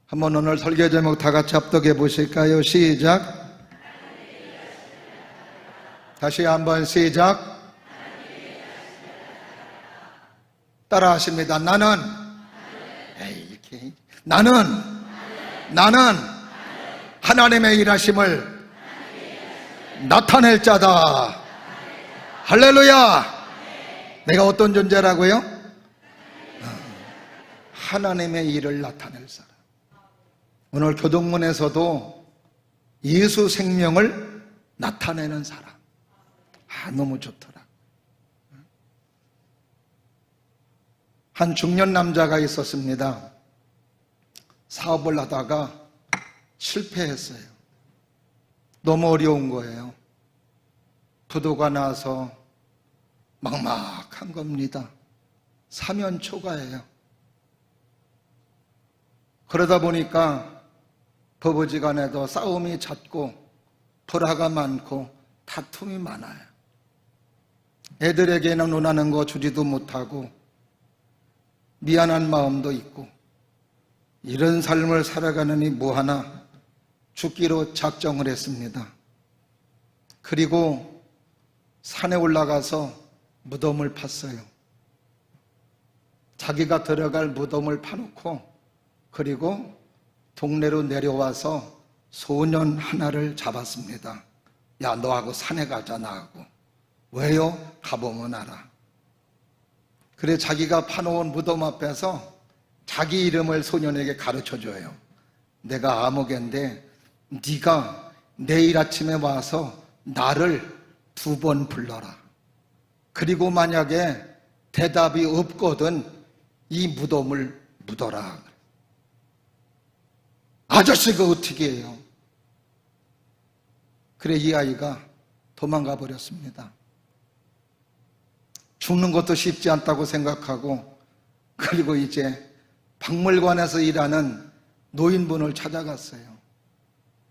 한번 오늘 설교 제목 다 같이 합독해 보실까요? 시작. 다시 한번 시작. 따라 하십니다. 나는 하나님의 일하심을 나타낼 자다. 할렐루야. 내가 어떤 존재라고요? 하나님의 일을 나타낼 사람. 오늘 교동문에서도 예수 생명을 나타내는 사람. 너무 좋더라. 한 중년 남자가 있었습니다. 사업을 하다가 실패했어요. 너무 어려운 거예요. 부도가 나서 막막한 겁니다. 사면 초가예요. 그러다 보니까 부부지간에도 싸움이 잦고 불화가 많고 다툼이 많아요. 애들에게는 원하는 거 주지도 못하고 미안한 마음도 있고, 이런 삶을 살아가느니 뭐하나 죽기로 작정을 했습니다. 그리고 산에 올라가서 무덤을 팠어요. 자기가 들어갈 무덤을 파놓고, 그리고 동네로 내려와서 소년 하나를 잡았습니다. 야, 너하고 산에 가자, 나하고. 왜요? 가보면 알아. 그래, 자기가 파놓은 무덤 앞에서 자기 이름을 소년에게 가르쳐줘요. 내가 아무개인데 네가 내일 아침에 와서 나를 2번 불러라. 그리고 만약에 대답이 없거든 이 무덤을 묻어라. 아저씨가 어떻게 해요? 그래, 이 아이가 도망가 버렸습니다. 죽는 것도 쉽지 않다고 생각하고, 그리고 이제 박물관에서 일하는 노인분을 찾아갔어요.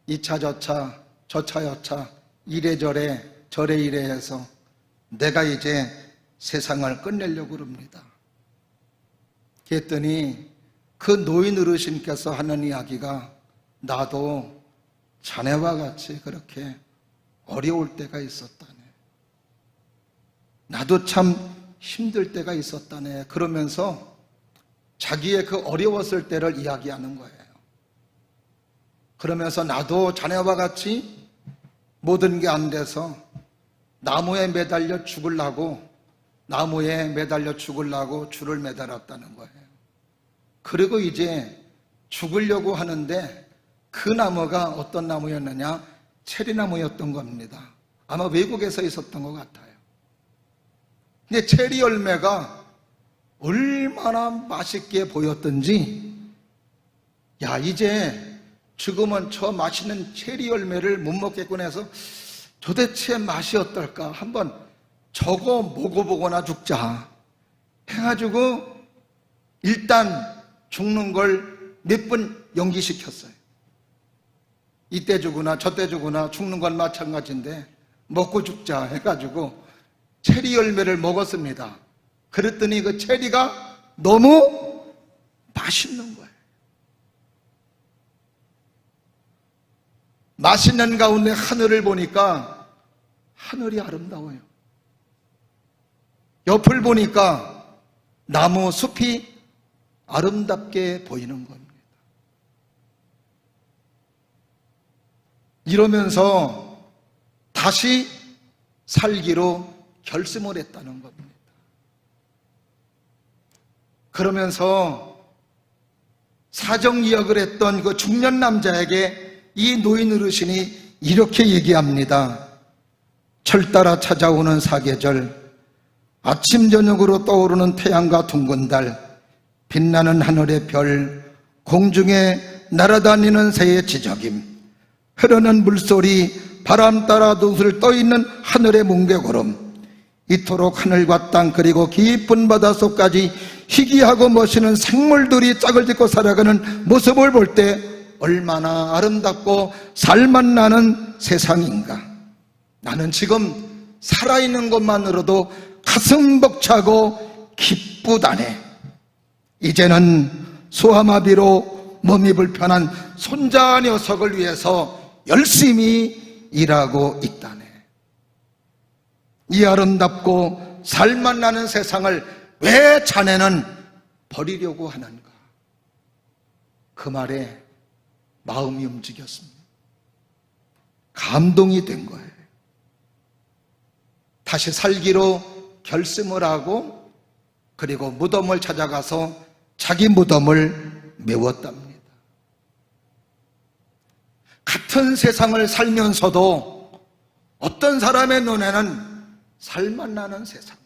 이 차 저 차, 저 차 여 차, 이래저래 저래 이래 해서 내가 이제 세상을 끝내려고 그럽니다. 그랬더니 그 노인 어르신께서 하는 이야기가, 나도 자네와 같이 그렇게 어려울 때가 있었다네. 나도 참 힘들 때가 있었다네. 그러면서 자기의 그 어려웠을 때를 이야기하는 거예요. 그러면서 나도 자네와 같이 모든 게 안 돼서 나무에 매달려 죽으려고 줄을 매달았다는 거예요. 그리고 이제 죽으려고 하는데 그 나무가 어떤 나무였느냐? 체리나무였던 겁니다. 아마 외국에서 있었던 것 같아요. 근데 체리 열매가 얼마나 맛있게 보였던지, 야, 이제 죽으면 저 맛있는 체리 열매를 못 먹겠군 해서 도대체 맛이 어떨까? 한번 저거 먹어보거나 죽자 해가지고 일단 죽는 걸 몇 번 연기시켰어요. 이때 죽으나 저때 죽으나 죽는 건 마찬가지인데 먹고 죽자 해가지고 체리 열매를 먹었습니다. 그랬더니 그 체리가 너무 맛있는 거예요. 맛있는 가운데 하늘을 보니까 하늘이 아름다워요. 옆을 보니까 나무 숲이 아름답게 보이는 겁니다. 이러면서 다시 살기로 결심을 했다는 겁니다. 그러면서 사정이역을 했던 그 중년 남자에게 이 노인 어르신이 이렇게 얘기합니다. 철 따라 찾아오는 사계절, 아침 저녁으로 떠오르는 태양과 둥근 달, 빛나는 하늘의 별, 공중에 날아다니는 새의 지저김, 흐르는 물소리, 바람 따라 돛을 떠있는 하늘의 뭉게구름, 이토록 하늘과 땅 그리고 깊은 바닷속까지 희귀하고 멋있는 생물들이 짝을 짓고 살아가는 모습을 볼 때 얼마나 아름답고 살맛나는 세상인가. 나는 지금 살아있는 것만으로도 가슴 벅차고 기쁘다네. 이제는 소아마비로 몸이 불편한 손자 녀석을 위해서 열심히 일하고 있다네. 이 아름답고 살맛 나는 세상을 왜 자네는 버리려고 하는가? 그 말에 마음이 움직였습니다. 감동이 된 거예요. 다시 살기로 결심을 하고 그리고 무덤을 찾아가서 자기 무덤을 메웠답니다. 같은 세상을 살면서도 어떤 사람의 눈에는 살맛 나는 세상으로,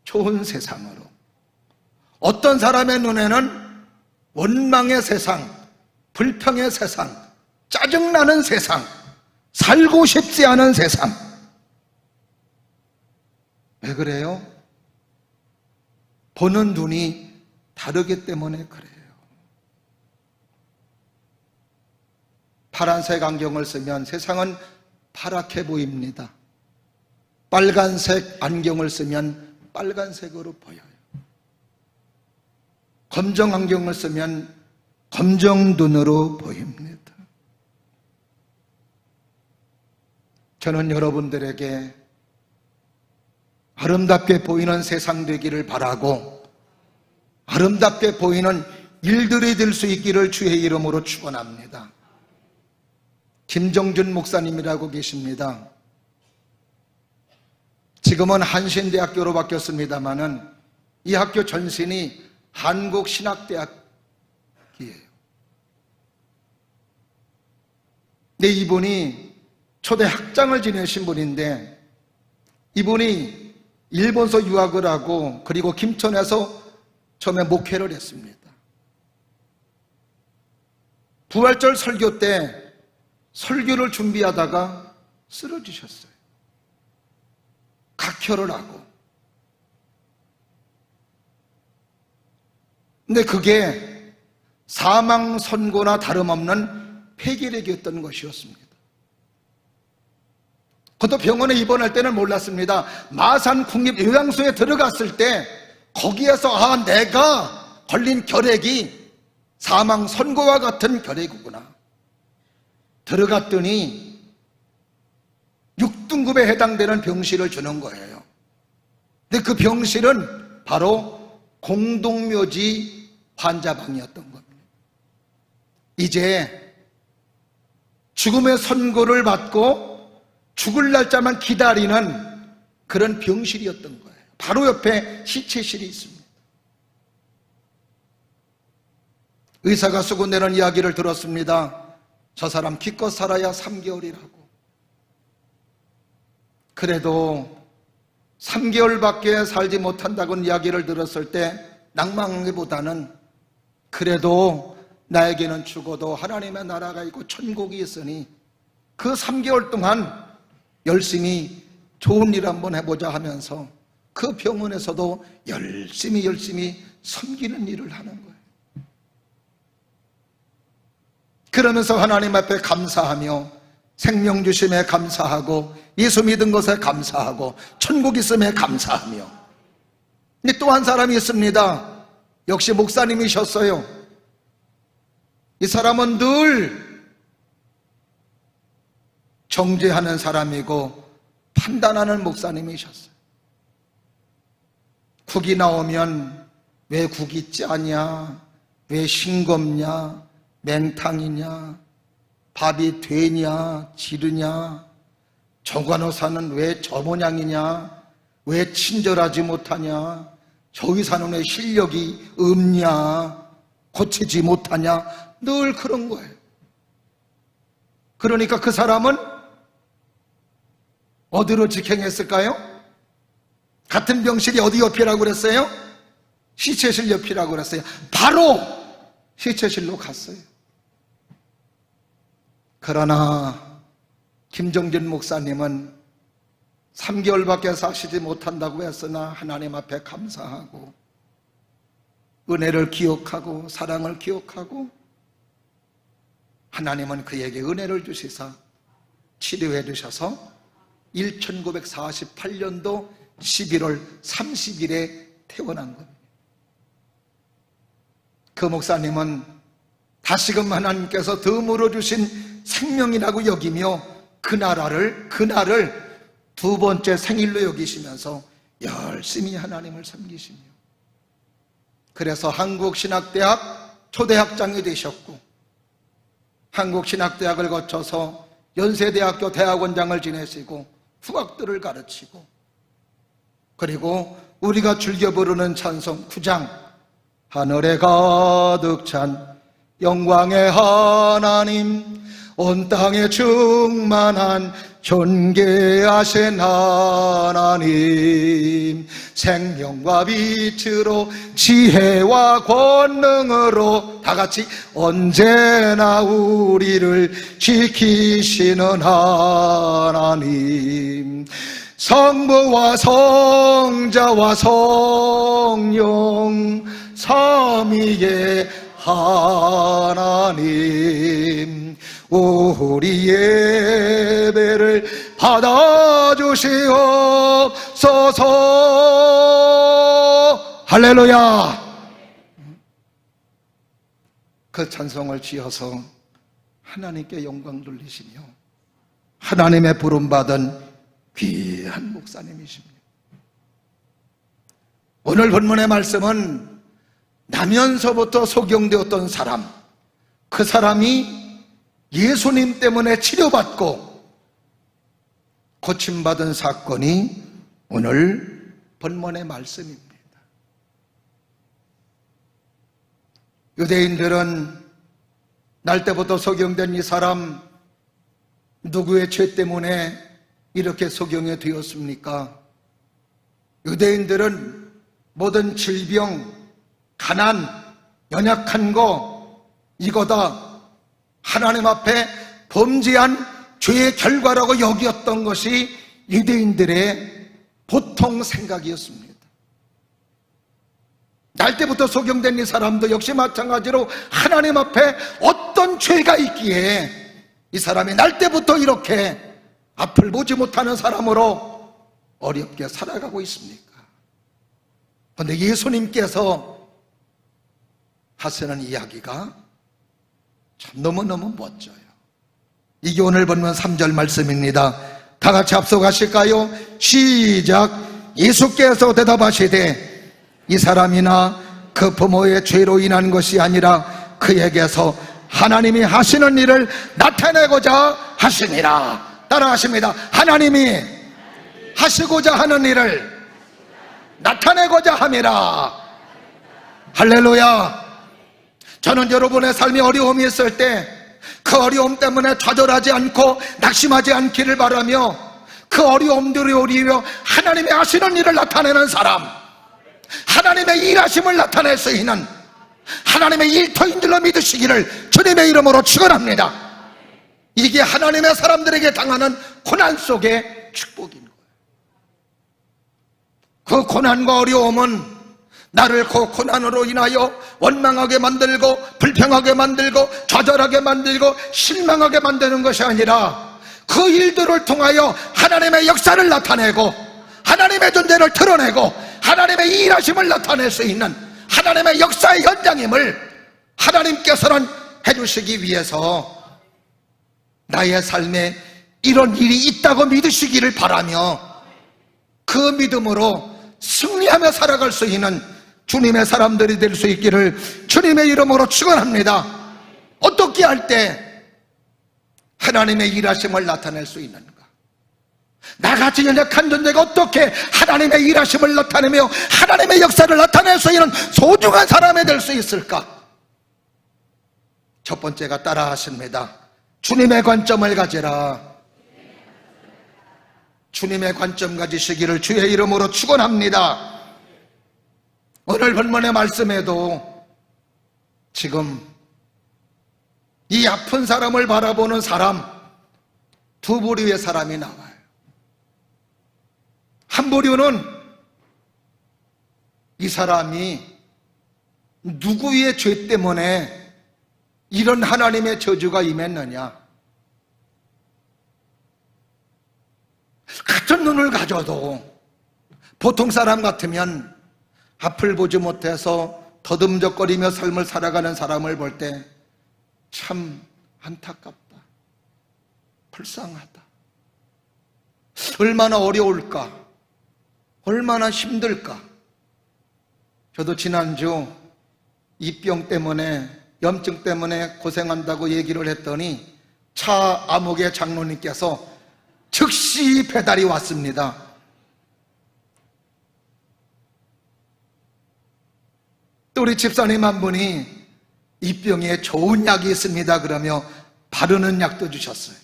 좋은 세상으로, 어떤 사람의 눈에는 원망의 세상, 불평의 세상, 짜증나는 세상, 살고 싶지 않은 세상. 왜 그래요? 보는 눈이 다르기 때문에 그래요. 파란색 안경을 쓰면 세상은 파랗게 보입니다. 빨간색 안경을 쓰면 빨간색으로 보여요. 검정 안경을 쓰면 검정 눈으로 보입니다. 저는 여러분들에게 아름답게 보이는 세상 되기를 바라고 아름답게 보이는 일들이 될 수 있기를 주의 이름으로 축원합니다. 김정준 목사님이라고 계십니다. 지금은 한신대학교로 바뀌었습니다마는 이 학교 전신이 한국신학대학이에요. 근데 이분이 초대 학장을 지내신 분인데 이분이 일본서 유학을 하고 그리고 김천에서 처음에 목회를 했습니다. 부활절 설교 때 설교를 준비하다가 쓰러지셨어요. 각혈을 하고. 근데 그게 사망 선고나 다름없는 폐결핵이었던 것이었습니다. 그것도 병원에 입원할 때는 몰랐습니다. 마산 국립요양소에 들어갔을 때 거기에서 내가 걸린 결핵이 사망 선고와 같은 결핵이구나. 들어갔더니 6등급에 해당되는 병실을 주는 거예요. 근데 그 병실은 바로 공동묘지 환자방이었던 겁니다. 이제 죽음의 선고를 받고 죽을 날짜만 기다리는 그런 병실이었던 거예요. 바로 옆에 시체실이 있습니다. 의사가 쓰고 내는 이야기를 들었습니다. 저 사람 기껏 살아야 3개월이라고. 그래도 3개월밖에 살지 못한다고는 이야기를 들었을 때 낭만하기보다는 그래도 나에게는 죽어도 하나님의 나라가 있고 천국이 있으니 그 3개월 동안 열심히 좋은 일 한번 해보자 하면서 그 병원에서도 열심히 섬기는 일을 하는 거예요. 그러면서 하나님 앞에 감사하며 생명 주심에 감사하고 예수 믿은 것에 감사하고 천국 있음에 감사하며. 근데 또 한 사람이 있습니다. 역시 목사님이셨어요. 이 사람은 늘 정죄하는 사람이고 판단하는 목사님이셨어요. 국이 나오면 왜 국이 짜냐, 왜 싱겁냐, 맹탕이냐, 밥이 되냐 지르냐, 저 간호사는 왜 저 모양이냐, 왜 친절하지 못하냐, 저 의사는 왜 실력이 없냐, 고치지 못하냐, 늘 그런 거예요. 그러니까 그 사람은 어디로 직행했을까요? 같은 병실이 어디 옆이라고 그랬어요? 시체실 옆이라고 그랬어요. 바로 시체실로 갔어요. 그러나 김정준 목사님은 3개월밖에 사시지 못한다고 했으나 하나님 앞에 감사하고 은혜를 기억하고 사랑을 기억하고 하나님은 그에게 은혜를 주시사 치료해 주셔서 1948년도 11월 30일에 태어난 겁니다. 그 목사님은 다시금 하나님께서 덤으로 주신 생명이라고 여기며 그날을 두 번째 생일로 여기시면서 열심히 하나님을 섬기시며, 그래서 한국신학대학 초대학장이 되셨고, 한국신학대학을 거쳐서 연세대학교 대학원장을 지내시고 후학들을 가르치고, 그리고 우리가 즐겨 부르는 찬송 9장, 하늘에 가득 찬 영광의 하나님, 온 땅에 충만한 존귀하신 하나님, 생명과 빛으로 지혜와 권능으로 다같이 언제나 우리를 지키시는 하나님, 성부와 성자와 성령 삼위의 하나님, 우리 예배를 받아주시옵소서. 할렐루야. 그 찬송을 지어서 하나님께 영광 돌리시며 하나님의 부름받은 귀한 목사님이십니다. 오늘 본문의 말씀은 나면서부터 소경되었던 사람, 그 사람이 예수님 때문에 치료받고 고침받은 사건이 오늘 본문의 말씀입니다. 유대인들은 날 때부터 소경된 이 사람, 누구의 죄 때문에 이렇게 소경이 되었습니까? 유대인들은 모든 질병, 가난, 연약한 거, 이거다 하나님 앞에 범죄한 죄의 결과라고 여겼던 것이 유대인들의 보통 생각이었습니다. 날 때부터 소경된 이 사람도 역시 마찬가지로 하나님 앞에 어떤 죄가 있기에 이 사람이 날 때부터 이렇게 앞을 보지 못하는 사람으로 어렵게 살아가고 있습니까? 그런데 예수님께서 하시는 이야기가 참 너무너무 멋져요. 이게 오늘 본문 3절 말씀입니다. 다 같이 앞서 가실까요? 시작. 예수께서 대답하시되 이 사람이나 그 부모의 죄로 인한 것이 아니라 그에게서 하나님이 하시는 일을 나타내고자 하시니라. 따라하십니다. 하나님이 하시고자 하는 일을 나타내고자 함이라. 할렐루야. 저는 여러분의 삶에 어려움이 있을 때 그 어려움 때문에 좌절하지 않고 낙심하지 않기를 바라며, 그 어려움들이 오히려 하나님의 하시는 일을 나타내는 사람, 하나님의 일하심을 나타낼 수 있는 하나님의 일터인 줄로 믿으시기를 주님의 이름으로 축원합니다. 이게 하나님의 사람들에게 당하는 고난 속의 축복인 거예요. 그 고난과 어려움은 나를 그 고난으로 인하여 원망하게 만들고 불평하게 만들고 좌절하게 만들고 실망하게 만드는 것이 아니라 그 일들을 통하여 하나님의 역사를 나타내고 하나님의 존재를 드러내고 하나님의 일하심을 나타낼 수 있는 하나님의 역사의 현장임을 하나님께서는 해주시기 위해서 나의 삶에 이런 일이 있다고 믿으시기를 바라며, 그 믿음으로 승리하며 살아갈 수 있는 주님의 사람들이 될 수 있기를 주님의 이름으로 축원합니다. 어떻게 할 때 하나님의 일하심을 나타낼 수 있는가? 나같이 연약한 존재가 어떻게 하나님의 일하심을 나타내며 하나님의 역사를 나타낼 수 있는 소중한 사람이 될 수 있을까? 첫 번째가 따라 하십니다. 주님의 관점을 가지라. 주님의 관점 가지시기를 주의 이름으로 축원합니다. 오늘 본문의 말씀에도 지금 이 아픈 사람을 바라보는 사람, 두 부류의 사람이 나와요. 한 부류는 이 사람이 누구의 죄 때문에 이런 하나님의 저주가 임했느냐, 같은 눈을 가져도 보통 사람 같으면 앞을 보지 못해서 더듬적거리며 삶을 살아가는 사람을 볼 때 참 안타깝다. 불쌍하다. 얼마나 어려울까? 얼마나 힘들까? 저도 지난주 이 병 때문에, 염증 때문에 고생한다고 얘기를 했더니 차 암흑의 장로님께서 즉시 배달이 왔습니다. 또 우리 집사님 한 분이 이 병에 좋은 약이 있습니다 그러며 바르는 약도 주셨어요.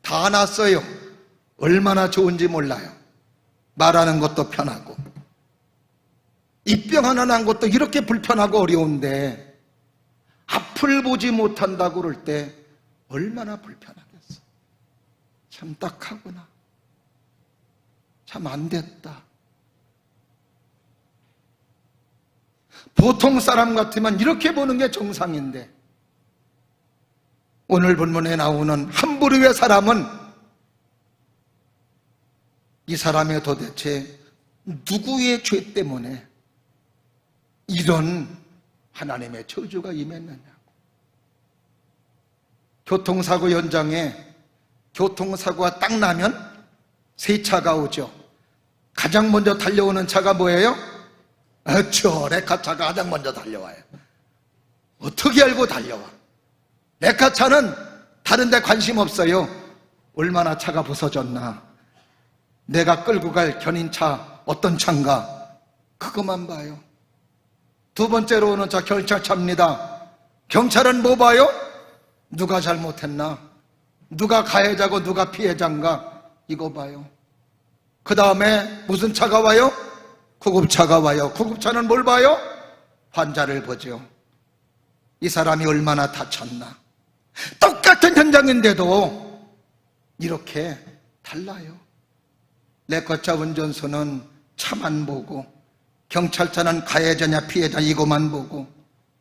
다 났어요. 얼마나 좋은지 몰라요. 말하는 것도 편하고. 이 병 하나 난 것도 이렇게 불편하고 어려운데 앞을 보지 못한다고 그럴 때 얼마나 불편하겠어. 참 딱하구나. 참 안 됐다. 보통 사람 같으면 이렇게 보는 게 정상인데 오늘 본문에 나오는 한 부류의 사람은 이 사람이 도대체 누구의 죄 때문에 이런 하나님의 저주가 임했느냐고. 교통사고 현장에 교통사고가 딱 나면 세 차가 오죠. 가장 먼저 달려오는 차가 뭐예요? 저 레카차가 가장 먼저 달려와요. 어떻게 알고 달려와? 레카차는 다른 데 관심 없어요. 얼마나 차가 부서졌나, 내가 끌고 갈 견인차 어떤 차인가, 그것만 봐요. 두 번째로 오는 차 경찰차입니다. 경찰은 뭐 봐요? 누가 잘못했나, 누가 가해자고 누가 피해자인가, 이거 봐요. 그 다음에 무슨 차가 와요? 구급차가 와요. 구급차는 뭘 봐요? 환자를 보죠. 이 사람이 얼마나 다쳤나. 똑같은 현장인데도 이렇게 달라요. 레카차 운전수는 차만 보고, 경찰차는 가해자냐 피해자 이거만 보고,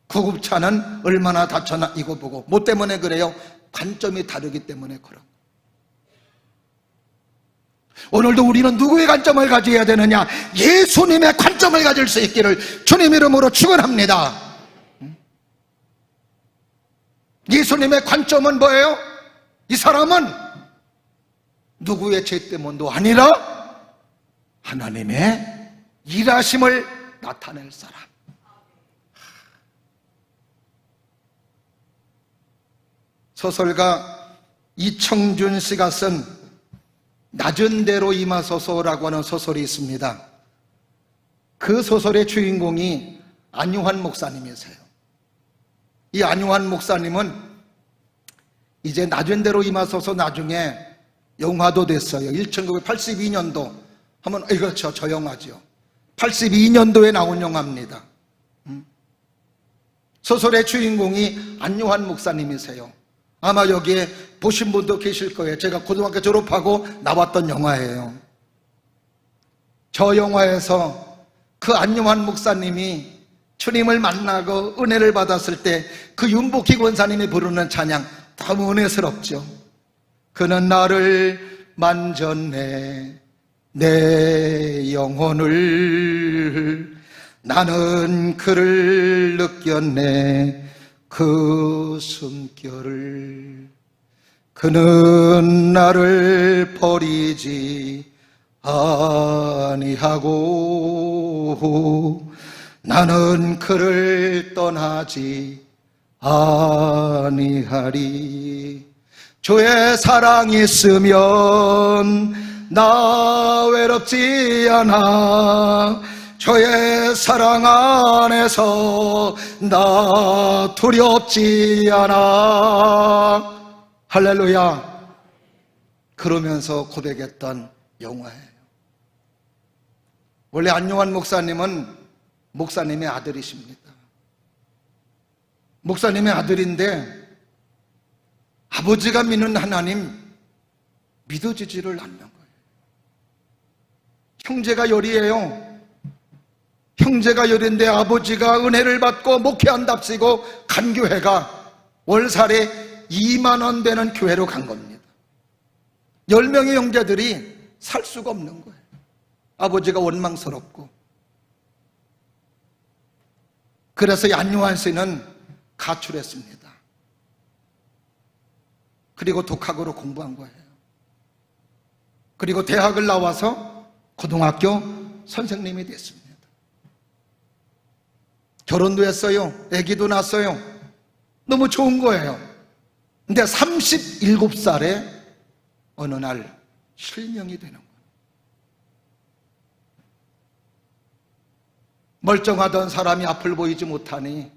구급차는 얼마나 다쳤나 이거 보고. 뭐 때문에 그래요? 관점이 다르기 때문에 그렇고. 오늘도 우리는 누구의 관점을 가져야 되느냐? 예수님의 관점을 가질 수 있기를 주님 이름으로 축원합니다. 예수님의 관점은 뭐예요? 이 사람은 누구의 죄 때문도 아니라 하나님의 일하심을 나타낼 사람. 소설가 이청준 씨가 쓴 낮은 대로 임하소서라고 하는 소설이 있습니다. 그 소설의 주인공이 안유환 목사님이세요. 이 안유환 목사님은 이제 낮은 대로 임하소서 나중에 영화도 됐어요. 1982년도 한번, 그렇죠, 저 영화죠. 82년도에 나온 영화입니다. 소설의 주인공이 안유환 목사님이세요. 아마 여기에 보신 분도 계실 거예요. 제가 고등학교 졸업하고 나왔던 영화예요. 저 영화에서 그 안유환 목사님이 주님을 만나고 은혜를 받았을 때 그 윤복희 권사님이 부르는 찬양 너무 은혜스럽죠. 그는 나를 만졌네, 내 영혼을, 나는 그를 느꼈네, 그 숨결을. 그는 나를 버리지 아니하고 나는 그를 떠나지 아니하리. 주의 사랑이 있으면 나 외롭지 않아. 주의 사랑 안에서 나 두렵지 않아. 할렐루야. 그러면서 고백했던 영화예요. 원래 안유환 목사님은 목사님의 아들이십니다. 목사님의 아들인데 아버지가 믿는 하나님 믿어지지를 않는 거예요. 형제가 열이에요. 형제가 열인데 아버지가 은혜를 받고 목회한답시고 간 교회가 월살에 2만 원 되는 교회로 간 겁니다. 10명의 형제들이 살 수가 없는 거예요. 아버지가 원망스럽고. 그래서 안유환 씨는 가출했습니다. 그리고 독학으로 공부한 거예요. 그리고 대학을 나와서 고등학교 선생님이 됐습니다. 결혼도 했어요. 아기도 낳았어요. 너무 좋은 거예요. 근데 37살에 어느 날 실명이 되는 거예요. 멀쩡하던 사람이 앞을 보이지 못하니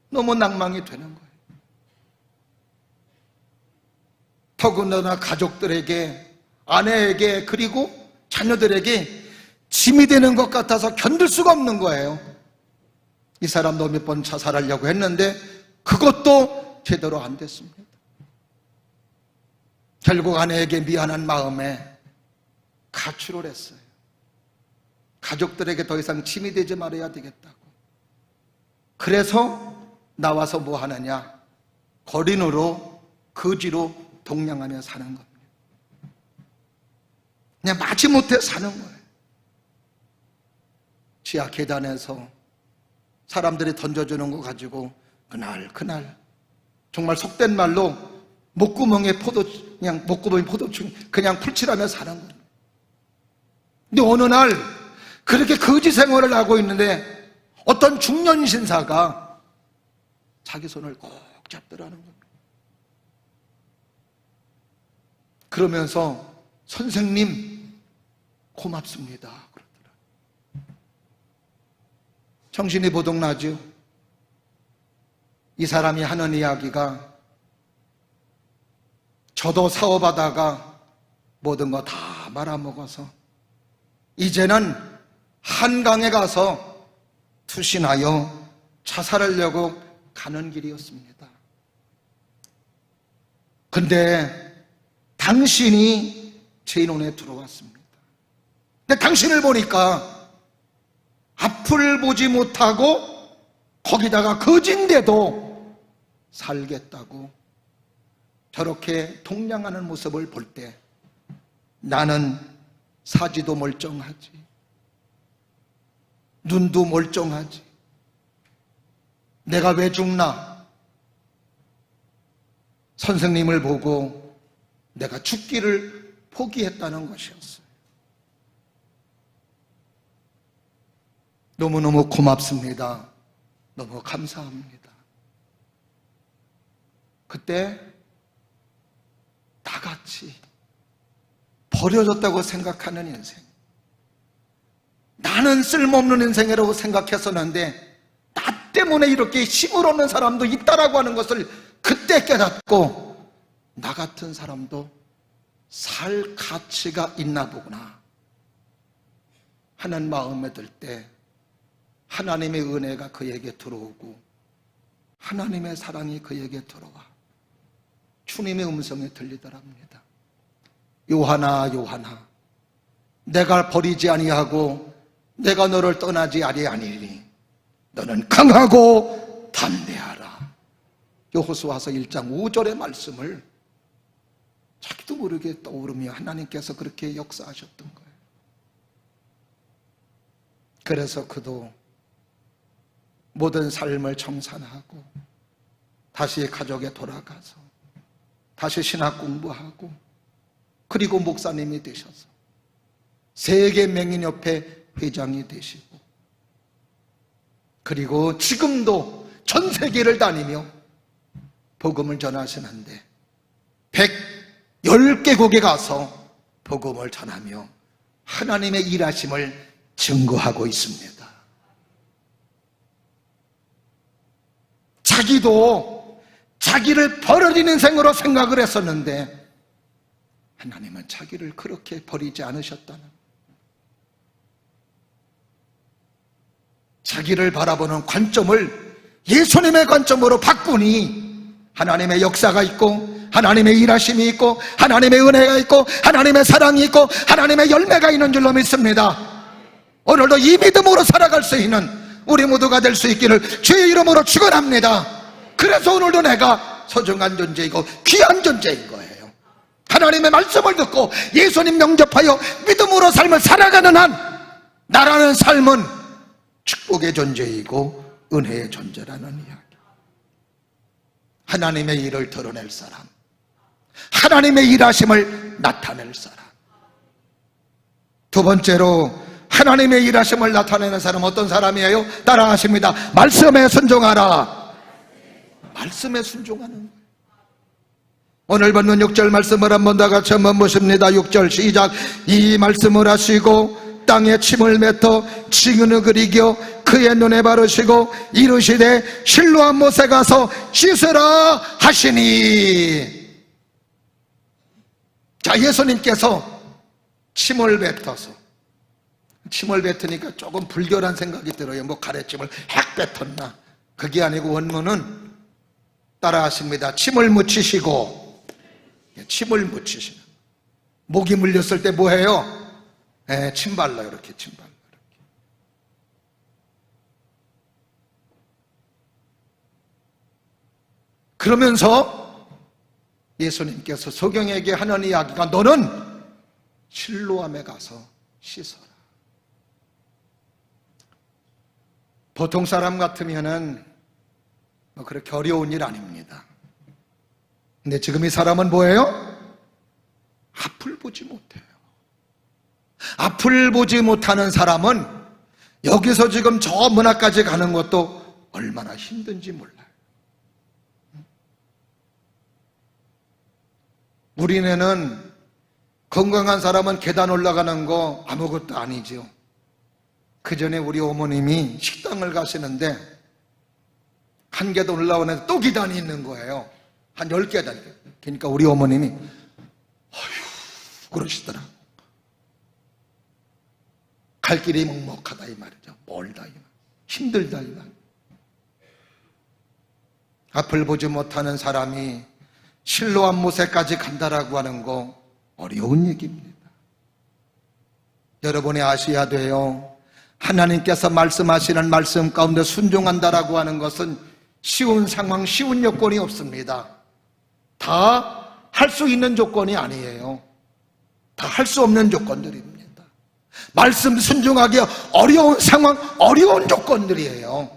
너무 낭망이 되는 거예요. 더군다나 가족들에게, 아내에게, 그리고 자녀들에게 짐이 되는 것 같아서 견딜 수가 없는 거예요. 이 사람도 몇 번 자살하려고 했는데 그것도 제대로 안 됐습니다. 결국 아내에게 미안한 마음에 가출을 했어요. 가족들에게 더 이상 짐이 되지 말아야 되겠다고. 그래서 나와서 뭐 하느냐? 거린으로, 거지로 동냥하며 사는 겁니다. 그냥 마지못해 사는 거예요. 지하 계단에서 사람들이 던져주는 거 가지고 그날 정말 속된 말로 목구멍에 포도충 그냥 풀칠하며 사는 거예요. 근데 어느 날 그렇게 거지 생활을 하고 있는데 어떤 중년 신사가 자기 손을 꼭 잡더라는 겁니다. 그러면서 선생님 고맙습니다 그러더라. 정신이 보동나죠. 이 사람이 하는 이야기가 저도 사업하다가 모든 거 다 말아먹어서 이제는 한강에 가서 투신하여 자살하려고 가는 길이었습니다. 근데 당신이 제 눈에 들어왔습니다. 근데 당신을 보니까 앞을 보지 못하고 거기다가 거진데도 살겠다고 저렇게 동냥하는 모습을 볼 때 나는 사지도 멀쩡하지, 눈도 멀쩡하지, 내가 왜 죽나? 선생님을 보고 내가 죽기를 포기했다는 것이었어요. 너무너무 고맙습니다. 너무 감사합니다. 그때 나같이 버려졌다고 생각하는 인생, 나는 쓸모없는 인생이라고 생각했었는데 나 때문에 이렇게 힘을 얻는 사람도 있다라고 하는 것을 그때 깨닫고 나 같은 사람도 살 가치가 있나 보구나 하는 마음에 들 때 하나님의 은혜가 그에게 들어오고 하나님의 사랑이 그에게 들어와 주님의 음성이 들리더랍니다. 요한아 요한아, 내가 버리지 아니하고 내가 너를 떠나지 아니하리니 너는 강하고 담대하라. 여호수아서 1장 5절의 말씀을 자기도 모르게 떠오르며 하나님께서 그렇게 역사하셨던 거예요. 그래서 그도 모든 삶을 청산하고 다시 가족에 돌아가서 다시 신학 공부하고 그리고 목사님이 되셔서 세계 맹인협회 회장이 되시고 그리고 지금도 전 세계를 다니며 복음을 전하시는데 110개국에 가서 복음을 전하며 하나님의 일하심을 증거하고 있습니다. 자기도 자기를 버려진 인생으로 생각을 했었는데 하나님은 자기를 그렇게 버리지 않으셨다는, 자기를 바라보는 관점을 예수님의 관점으로 바꾸니 하나님의 역사가 있고 하나님의 일하심이 있고 하나님의 은혜가 있고 하나님의 사랑이 있고 하나님의 열매가 있는 줄로 믿습니다. 오늘도 이 믿음으로 살아갈 수 있는 우리 모두가 될 수 있기를 주의 이름으로 축원합니다. 그래서 오늘도 내가 소중한 존재이고 귀한 존재인 거예요. 하나님의 말씀을 듣고 예수님 영접하여 믿음으로 삶을 살아가는 한 나라는 삶은 축복의 존재이고 은혜의 존재라는 이야기. 하나님의 일을 드러낼 사람, 하나님의 일하심을 나타낼 사람. 두 번째로 하나님의 일하심을 나타내는 사람 어떤 사람이에요? 따라하십니다. 말씀에 순종하라. 말씀에 순종하는 거예요. 오늘 본문 6절 말씀을 한번 다 같이 한번 보십니다. 6절 시작. 이 말씀을 하시고 땅에 침을 뱉어 징은을 이겨 그의 눈에 바르시고 이르시되 실로암 못에 가서 씻으라 하시니. 자, 예수님께서 침을 뱉어서, 침을 뱉으니까 조금 불결한 생각이 들어요. 뭐 가래침을 핵 뱉었나? 그게 아니고 원문은 따라하십니다. 침을 묻히시고, 침을 묻히시는. 목이 물렸을 때 뭐 해요? 침 발라요. 이렇게 침 발라. 이렇게. 그러면서 예수님께서 소경에게 하는 이야기가 너는 실로암에 가서 씻어라. 보통 사람 같으면은 뭐 그렇게 어려운 일 아닙니다. 근데 지금 이 사람은 뭐예요? 앞을 보지 못해요. 앞을 보지 못하는 사람은 여기서 지금 저 문화까지 가는 것도 얼마나 힘든지 몰라요. 우리네는 건강한 사람은 계단 올라가는 거 아무것도 아니죠. 그 전에 우리 어머님이 식당을 가시는데 한 계단 올라오는데 또 계단이 있는 거예요. 한 10계단. 그러니까 우리 어머님이 어휴 그러시더라. 갈 길이 먹먹하다 이 말이죠. 멀다 이 말. 힘들다 이 말. 앞을 보지 못하는 사람이 실로암 못에까지 간다라고 하는 거 어려운 얘기입니다. 여러분이 아셔야 돼요. 하나님께서 말씀하시는 말씀 가운데 순종한다라고 하는 것은 쉬운 상황, 쉬운 여건이 없습니다. 다 할 수 있는 조건이 아니에요. 다 할 수 없는 조건들입니다. 말씀 순종하기 어려운 상황, 어려운 조건들이에요.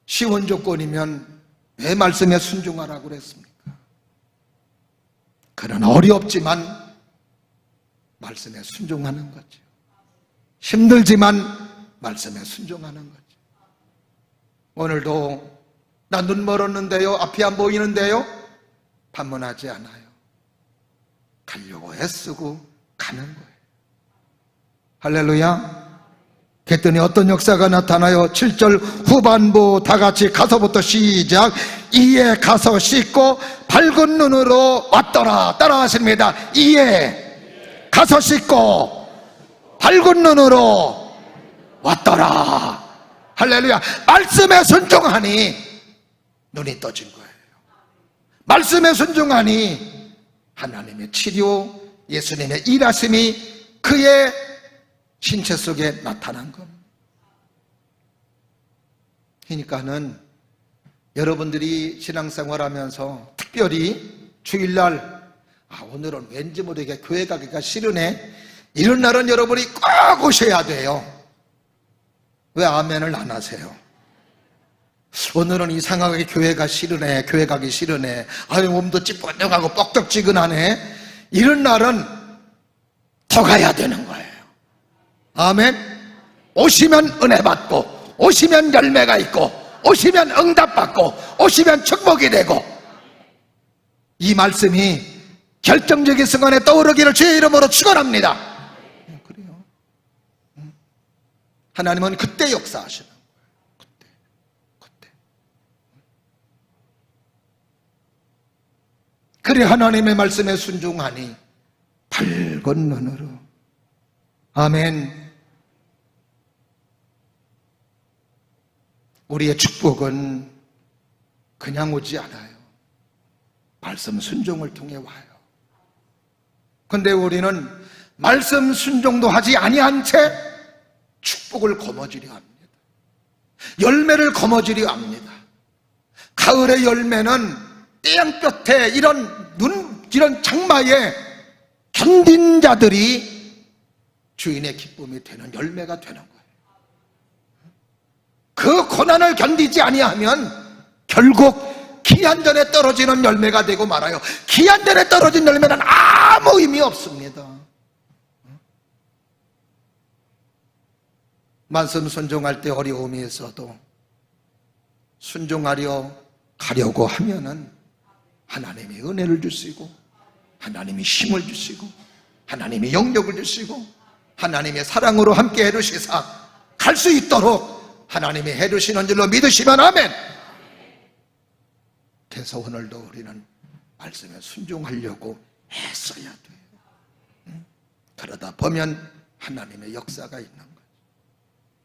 쉬운 조건이면 왜 말씀에 순종하라고 그랬습니까? 그러나 어렵지만 말씀에 순종하는 거죠. 힘들지만 말씀에 순종하는 거죠. 오늘도 나 눈 멀었는데요, 앞이 안 보이는데요, 반문하지 않아요. 가려고 애쓰고 가는 거예요. 할렐루야. 그랬더니 어떤 역사가 나타나요? 7절 후반부 다 같이 가서부터 시작. 이에 가서 씻고 밝은 눈으로 왔더라. 따라하십니다. 이에 가서 씻고 밝은 눈으로 왔더라. 할렐루야. 말씀에 순종하니 눈이 떠진 거예요. 말씀에 순종하니 하나님의 치료, 예수님의 일하심이 그의 신체 속에 나타난 겁니다. 그러니까는 여러분들이 신앙생활 하면서 특별히 주일날 오늘은 왠지 모르게 교회 가기가 싫으네, 이런 날은 여러분이 꼭 오셔야 돼요. 왜 아멘을 안 하세요? 오늘은 이상하게 교회가 싫으네, 교회 가기 싫으네, 아유 몸도 찌뿌둥하고 뻑떡지근하네, 이런 날은 더 가야 되는 거예요. 아멘. 오시면 은혜 받고, 오시면 열매가 있고, 오시면 응답받고, 오시면 축복이 되고, 이 말씀이 결정적인 순간에 떠오르기를 주의 이름으로 축원합니다. 그래요. 하나님은 그때 역사하시는 거예요. 그때. 그래 하나님의 말씀에 순종하니 밝은 눈으로. 아멘. 우리의 축복은 그냥 오지 않아요. 말씀 순종을 통해 와요. 근데 우리는 말씀 순종도 하지 아니한 채 축복을 거머쥐려 합니다. 열매를 거머쥐려 합니다. 가을의 열매는 떼양볕에 이런 장마에 견딘 자들이 주인의 기쁨이 되는 열매가 되는 거예요. 그 고난을 견디지 아니하면 결국 기한전에 떨어지는 열매가 되고 말아요. 기한전에 떨어진 열매는 아무 의미 없습니다. 말씀 순종할 때 어려움이 있어도 순종하려 가려고 하면은 하나님이 은혜를 주시고 하나님이 힘을 주시고 하나님이 영역을 주시고 하나님의 사랑으로 함께 해주시사 갈 수 있도록 하나님이 해주시는 줄로 믿으시면 아멘. 그래서 오늘도 우리는 말씀에 순종하려고 애써야 돼요. 그러다 보면 하나님의 역사가 있는 거예요.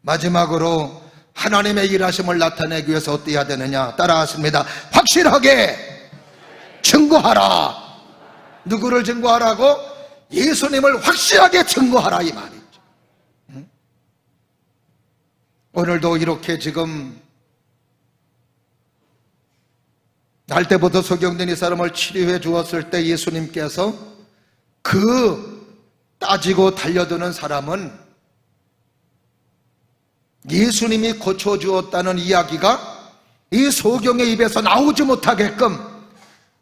마지막으로 하나님의 일하심을 나타내기 위해서 어떻게 해야 되느냐? 따라하십니다. 확실하게 증거하라. 누구를 증거하라고? 예수님을 확실하게 증거하라 이 말이죠. 오늘도 이렇게 지금 날 때부터 소경된 이 사람을 치료해 주었을 때 예수님께서 그 따지고 달려드는 사람은 예수님이 고쳐주었다는 이야기가 이 소경의 입에서 나오지 못하게끔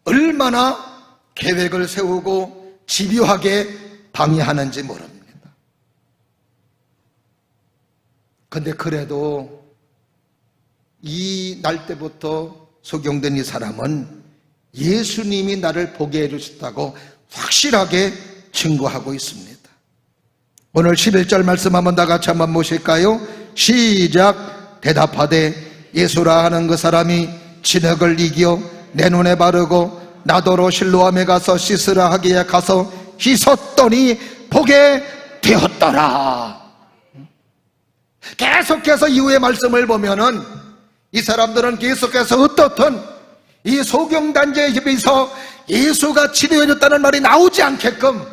얼마나 계획을 세우고 집요하게 방해하는지 모릅니다. 근데 그래도 이 날 때부터 소경된 이 사람은 예수님이 나를 보게 해주셨다고 확실하게 증거하고 있습니다. 오늘 11절 말씀 한번 다 같이 한번 보실까요? 시작. 대답하되 예수라 하는 그 사람이 진흙을 이겨 내 눈에 바르고 나더러 실로암에 가서 씻으라 하기에 가서 씻었더니 보게 되었더라. 계속해서 이후의 말씀을 보면은 이 사람들은 계속해서 어떻든 이 소경단지의 집에서 예수가 치료해줬다는 말이 나오지 않게끔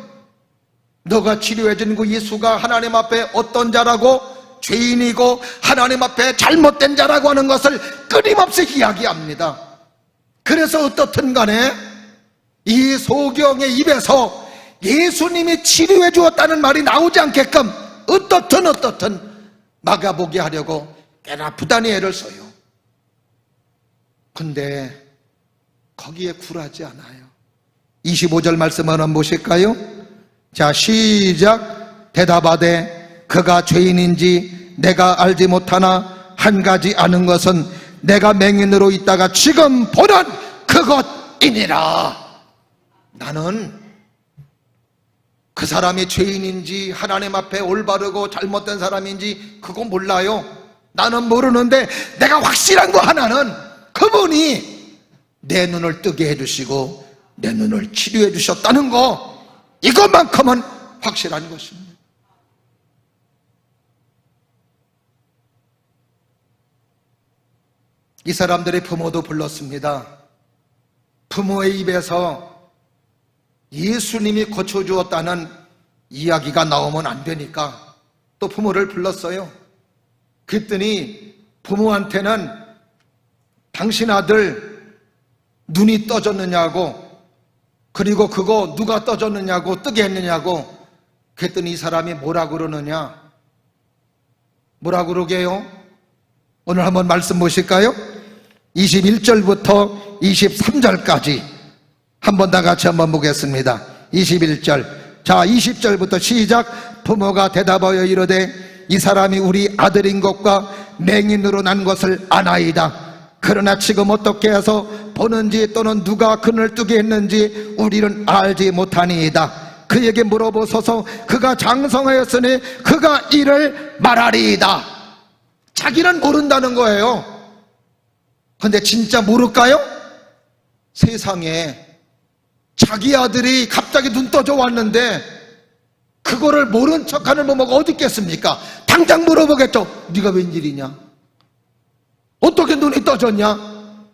너가 치료해준 그 예수가 하나님 앞에 어떤 자라고 죄인이고 하나님 앞에 잘못된 자라고 하는 것을 끊임없이 이야기합니다. 그래서 어떻든 간에 이 소경의 입에서 예수님이 치료해 주었다는 말이 나오지 않게끔 어떻든 막아보게 하려고 꽤나 부단히 애를 써요. 근데 거기에 굴하지 않아요. 25절 말씀 한번 보실까요? 자, 시작. 대답하되 그가 죄인인지 내가 알지 못하나 한 가지 아는 것은 내가 맹인으로 있다가 지금 보는 그것이니라. 나는 그 사람이 죄인인지 하나님 앞에 올바르고 잘못된 사람인지 그거 몰라요. 나는 모르는데 내가 확실한 거 하나는 그분이 내 눈을 뜨게 해주시고 내 눈을 치료해 주셨다는 거, 이것만큼은 확실한 것입니다. 이 사람들의 부모도 불렀습니다. 부모의 입에서 예수님이 고쳐주었다는 이야기가 나오면 안 되니까 또 부모를 불렀어요. 그랬더니 부모한테는 당신 아들 눈이 떠졌느냐고, 그리고 그거 누가 떠졌느냐고, 뜨게 했느냐고. 그랬더니 이 사람이 뭐라 그러느냐? 뭐라 그러게요? 오늘 한번 말씀 보실까요? 21절부터 23절까지 한번 다 같이 한번 보겠습니다. 21절. 자, 20절부터 시작. 부모가 대답하여 이르되 이 사람이 우리 아들인 것과 맹인으로 난 것을 아나이다. 그러나 지금 어떻게 해서 보는지 또는 누가 그를 뜨게 했는지 우리는 알지 못하니이다. 그에게 물어보소서. 그가 장성하였으니 그가 이를 말하리이다. 자기는 모른다는 거예요. 근데 진짜 모를까요? 세상에 자기 아들이 갑자기 눈 떠져 왔는데 그거를 모른 척하는 부모가 어디 있겠습니까? 당장 물어보겠죠. 네가 웬일이냐? 어떻게 눈이 떠졌냐?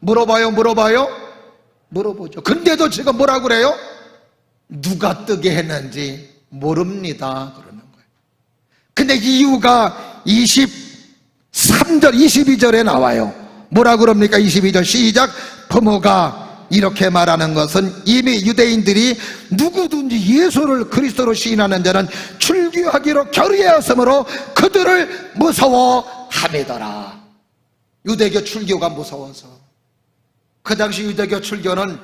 물어봐요. 물어보죠. 근데도 지금 뭐라 그래요? 누가 뜨게 했는지 모릅니다 그러는 거예요. 근데 이유가 23절 22절에 나와요. 뭐라 그럽니까? 22절 시작. 부모가 이렇게 말하는 것은 이미 유대인들이 누구든지 예수를 그리스도로 시인하는 자는 출교하기로 결의하였으므로 그들을 무서워함이더라. 유대교 출교가 무서워서. 그 당시 유대교 출교는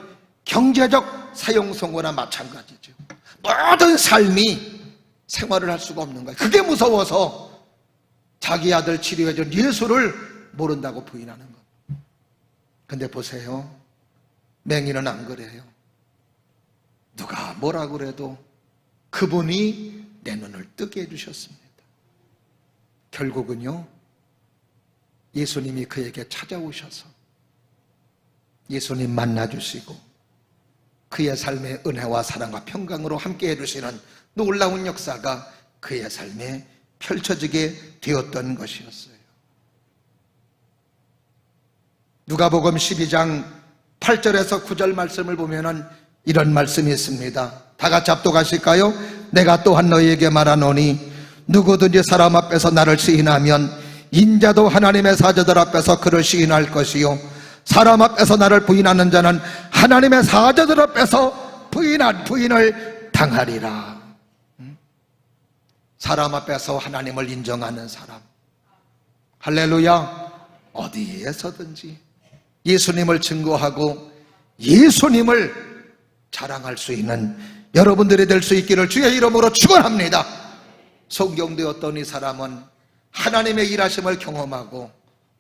경제적 사형선고나 마찬가지죠. 모든 삶이 생활을 할 수가 없는 거예요. 그게 무서워서 자기 아들 치료해준 예수를 모른다고 부인하는 거예요. 근데 보세요, 맹인은 안 그래요. 누가 뭐라 그래도 그분이 내 눈을 뜨게 해주셨습니다. 결국은요, 예수님이 그에게 찾아오셔서 예수님 만나주시고 그의 삶의 은혜와 사랑과 평강으로 함께 해주시는 놀라운 역사가 그의 삶에 펼쳐지게 되었던 것이었어요. 누가복음 12장 8절에서 9절 말씀을 보면은 이런 말씀이 있습니다. 다 같이 합독하실까요? 내가 또한 너희에게 말하노니 누구든지 사람 앞에서 나를 시인하면 인자도 하나님의 사자들 앞에서 그를 시인할 것이요 사람 앞에서 나를 부인하는 자는 하나님의 사자들 앞에서 부인을 당하리라. 사람 앞에서 하나님을 인정하는 사람, 할렐루야. 어디에서든지 예수님을 증거하고 예수님을 자랑할 수 있는 여러분들이 될 수 있기를 주의 이름으로 축원합니다. 성경되었던 이 사람은 하나님의 일하심을 경험하고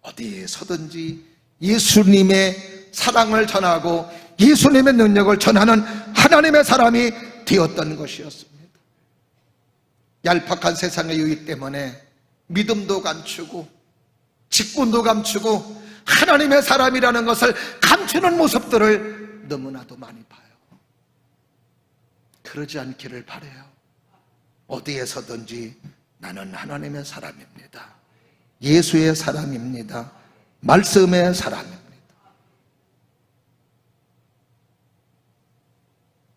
어디에서든지 예수님의 사랑을 전하고 예수님의 능력을 전하는 하나님의 사람이 되었던 것이었습니다. 얄팍한 세상의 유익 때문에 믿음도 감추고 직분도 감추고 하나님의 사람이라는 것을 감추는 모습들을 너무나도 많이 봐요. 그러지 않기를 바라요. 어디에서든지 나는 하나님의 사람입니다. 예수의 사람입니다. 말씀의 사람입니다.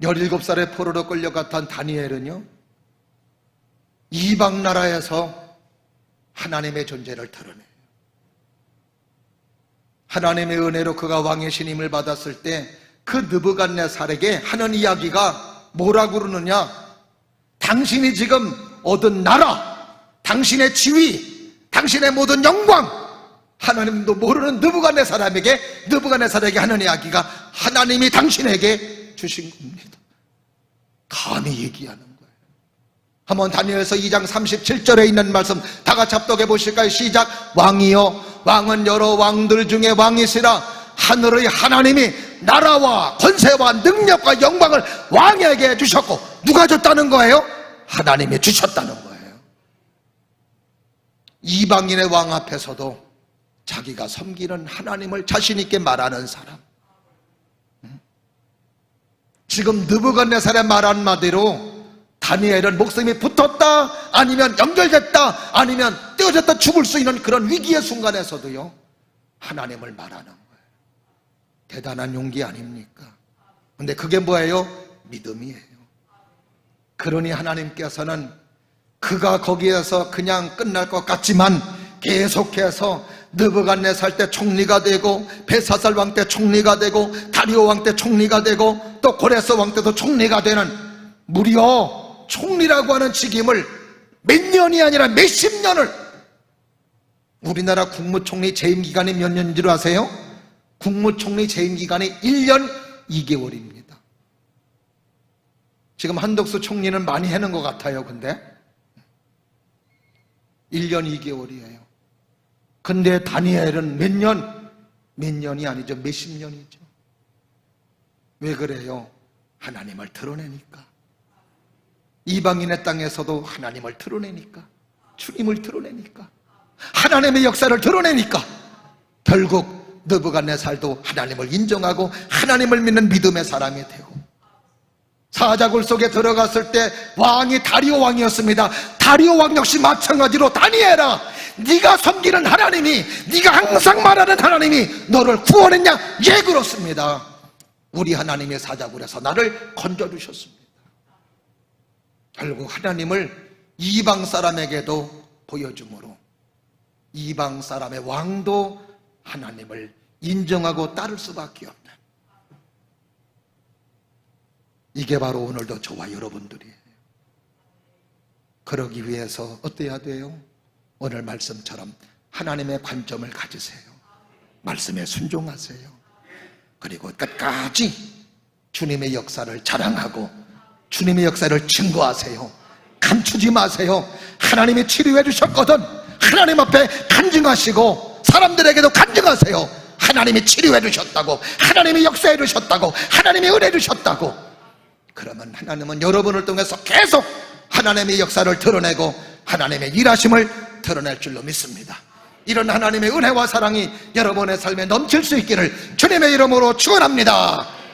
17살에 포로로 끌려갔던 다니엘은요, 이방 나라에서 하나님의 존재를 드러내요. 하나님의 은혜로 그가 왕의 신임을 받았을 때 그 느부갓네살에게 하는 이야기가 뭐라고 그러느냐, 당신이 지금 얻은 나라, 당신의 지위, 당신의 모든 영광, 하나님도 모르는 느부갓네살에게 하는 이야기가 하나님이 당신에게 주신 겁니다. 감히 얘기하는 거예요. 한번 다니엘서 2장 37절에 있는 말씀 다 같이 합독해 보실까요? 시작. 왕이여, 왕은 여러 왕들 중에 왕이시라. 하늘의 하나님이 나라와 권세와 능력과 영광을 왕에게 주셨고, 누가 줬다는 거예요? 하나님이 주셨다는 거예요. 이방인의 왕 앞에서도 자기가 섬기는 하나님을 자신 있게 말하는 사람. 지금 느부갓네살의 말 한마디로 다니엘은 목숨이 붙었다, 아니면 연결됐다, 아니면 떼어졌다 죽을 수 있는 그런 위기의 순간에서도요, 하나님을 말하는 거예요. 대단한 용기 아닙니까? 근데 그게 뭐예요? 믿음이에요. 그러니 하나님께서는 그가 거기에서 그냥 끝날 것 같지만 계속해서 느부갓네살 때 총리가 되고, 벨사살 왕 때 총리가 되고, 다리오 왕 때 총리가 되고, 또 고레스 왕 때도 총리가 되는, 무려 총리라고 하는 직임을 몇 년이 아니라 몇십 년을, 우리나라 국무총리 재임 기간이 몇 년인 줄 아세요? 국무총리 재임 기간이 1년 2개월입니다. 지금 한덕수 총리는 많이 해는 것 같아요. 근데 1년 2개월이에요. 근데 다니엘은 몇 년이 아니죠. 몇십 년이죠. 왜 그래요? 하나님을 드러내니까. 이방인의 땅에서도 하나님을 드러내니까, 주님을 드러내니까, 하나님의 역사를 드러내니까 결국 느부갓네살도 하나님을 인정하고 하나님을 믿는 믿음의 사람이 되고, 사자굴 속에 들어갔을 때 왕이 다리오 왕이었습니다. 다리오 왕 역시 마찬가지로 다니엘아, 네가 섬기는 하나님이, 네가 항상 말하는 하나님이 너를 구원했냐? 예, 그렇습니다. 우리 하나님의 사자굴에서 나를 건져주셨습니다. 결국 하나님을 이방 사람에게도 보여주므로 이방 사람의 왕도 하나님을 인정하고 따를 수밖에 없는, 이게 바로 오늘도 저와 여러분들이에요. 그러기 위해서 어때야 돼요? 오늘 말씀처럼 하나님의 관점을 가지세요. 말씀에 순종하세요. 그리고 끝까지 주님의 역사를 자랑하고 주님의 역사를 증거하세요. 감추지 마세요. 하나님이 치료해 주셨거든. 하나님 앞에 간증하시고 사람들에게도 간증하세요. 하나님이 치료해 주셨다고, 하나님이 역사해 주셨다고, 하나님이 은혜 주셨다고. 그러면 하나님은 여러분을 통해서 계속 하나님의 역사를 드러내고 하나님의 일하심을 드러낼 줄로 믿습니다. 이런 하나님의 은혜와 사랑이 여러분의 삶에 넘칠 수 있기를 주님의 이름으로 축원합니다.